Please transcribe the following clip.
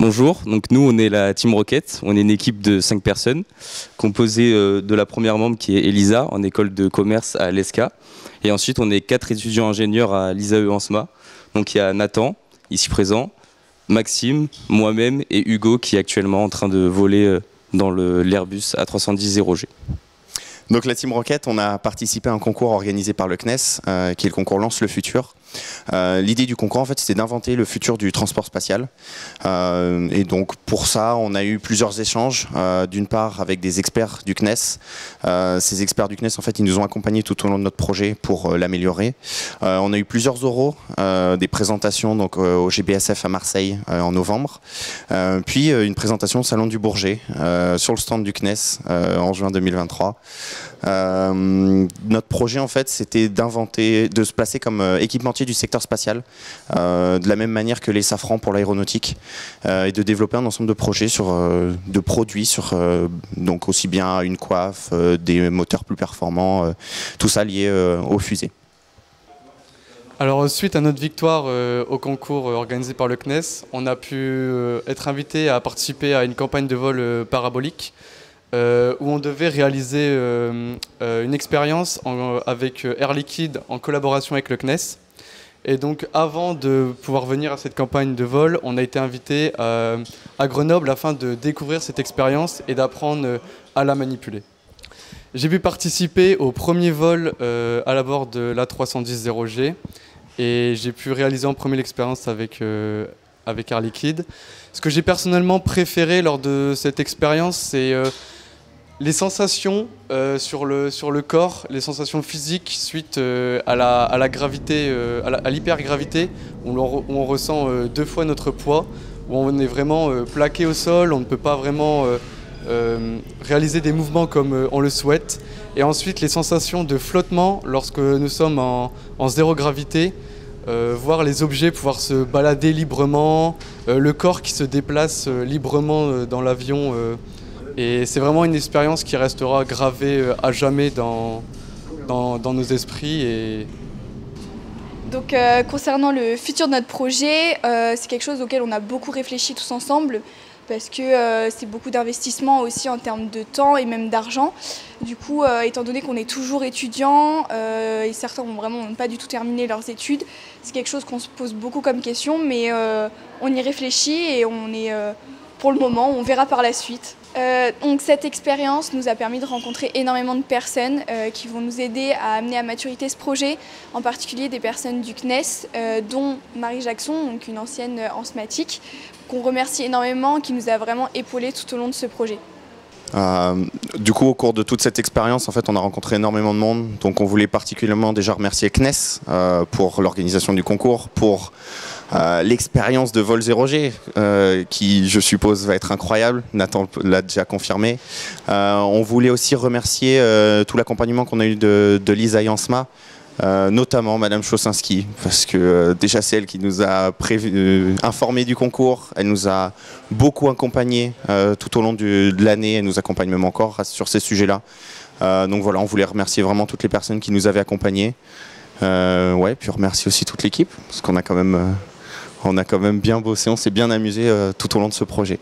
Bonjour, donc nous on est la Team Rocket, on est une équipe de 5 personnes, composée de la première membre qui est Elisa, en école de commerce à l'ESCA. Et ensuite on est 4 étudiants ingénieurs à l'ISAE ANSMA. Donc il y a Nathan, ici présent, Maxime, moi-même et Hugo qui est actuellement en train de voler dans l'Airbus A310-0G. Donc la Team Rocket, on a participé à un concours organisé par le CNES, qui est le concours Lance le futur. L'idée du concours, en fait, c'était d'inventer le futur du transport spatial. Et donc pour ça, on a eu plusieurs échanges, d'une part avec des experts du CNES. Ces experts du CNES, en fait, ils nous ont accompagnés tout au long de notre projet pour l'améliorer. On a eu plusieurs oraux, des présentations donc, au GBSF à Marseille en novembre, puis une présentation au Salon du Bourget sur le stand du CNES en juin 2023. Notre projet, en fait, c'était de se placer comme équipementier du secteur spatial, de la même manière que les Safran pour l'aéronautique, et de développer un ensemble de projets de produits sur donc aussi bien une coiffe, des moteurs plus performants, tout ça lié aux fusées. Alors suite à notre victoire au concours organisé par le CNES, on a pu être invité à participer à une campagne de vol parabolique où on devait réaliser une expérience avec Air Liquide en collaboration avec le CNES. Et donc avant de pouvoir venir à cette campagne de vol, on a été invité à Grenoble afin de découvrir cette expérience et d'apprendre à la manipuler. J'ai pu participer au premier vol à la bord de l'A310-0G et j'ai pu réaliser en premier l'expérience avec Air Liquide. Ce que j'ai personnellement préféré lors de cette expérience, c'est les sensations sur le corps, les sensations physiques suite à la gravité, à l'hypergravité, où on ressent 2 fois notre poids, où on est vraiment plaqué au sol, on ne peut pas vraiment réaliser des mouvements comme on le souhaite. Et ensuite les sensations de flottement lorsque nous sommes en zéro gravité, voir les objets pouvoir se balader librement, le corps qui se déplace librement dans l'avion. Et c'est vraiment une expérience qui restera gravée à jamais dans nos esprits. Donc concernant le futur de notre projet, c'est quelque chose auquel on a beaucoup réfléchi tous ensemble parce que c'est beaucoup d'investissement aussi en termes de temps et même d'argent. Du coup, étant donné qu'on est toujours étudiants et certains n'ont pas du tout terminé leurs études, c'est quelque chose qu'on se pose beaucoup comme question, mais on y réfléchit et pour le moment, on verra par la suite. Donc cette expérience nous a permis de rencontrer énormément de personnes qui vont nous aider à amener à maturité ce projet, en particulier des personnes du CNES, dont Marie Jackson, donc une ancienne ansmatique, qu'on remercie énormément, qui nous a vraiment épaulés tout au long de ce projet. Du coup, au cours de toute cette expérience, en fait, on a rencontré énormément de monde. Donc, on voulait particulièrement déjà remercier CNES pour l'organisation du concours, pour l'expérience de vol 0G, qui, je suppose, va être incroyable. Nathan l'a déjà confirmé. On voulait aussi remercier tout l'accompagnement qu'on a eu de l'ISAE ANSMA, notamment Madame Chossinski, parce que déjà c'est elle qui nous a informé du concours, elle nous a beaucoup accompagnés tout au long de l'année, elle nous accompagne même encore sur ces sujets-là. Donc voilà, on voulait remercier vraiment toutes les personnes qui nous avaient accompagnés. Ouais, puis remercier aussi toute l'équipe, parce qu'on a quand même bien bossé, on s'est bien amusé tout au long de ce projet.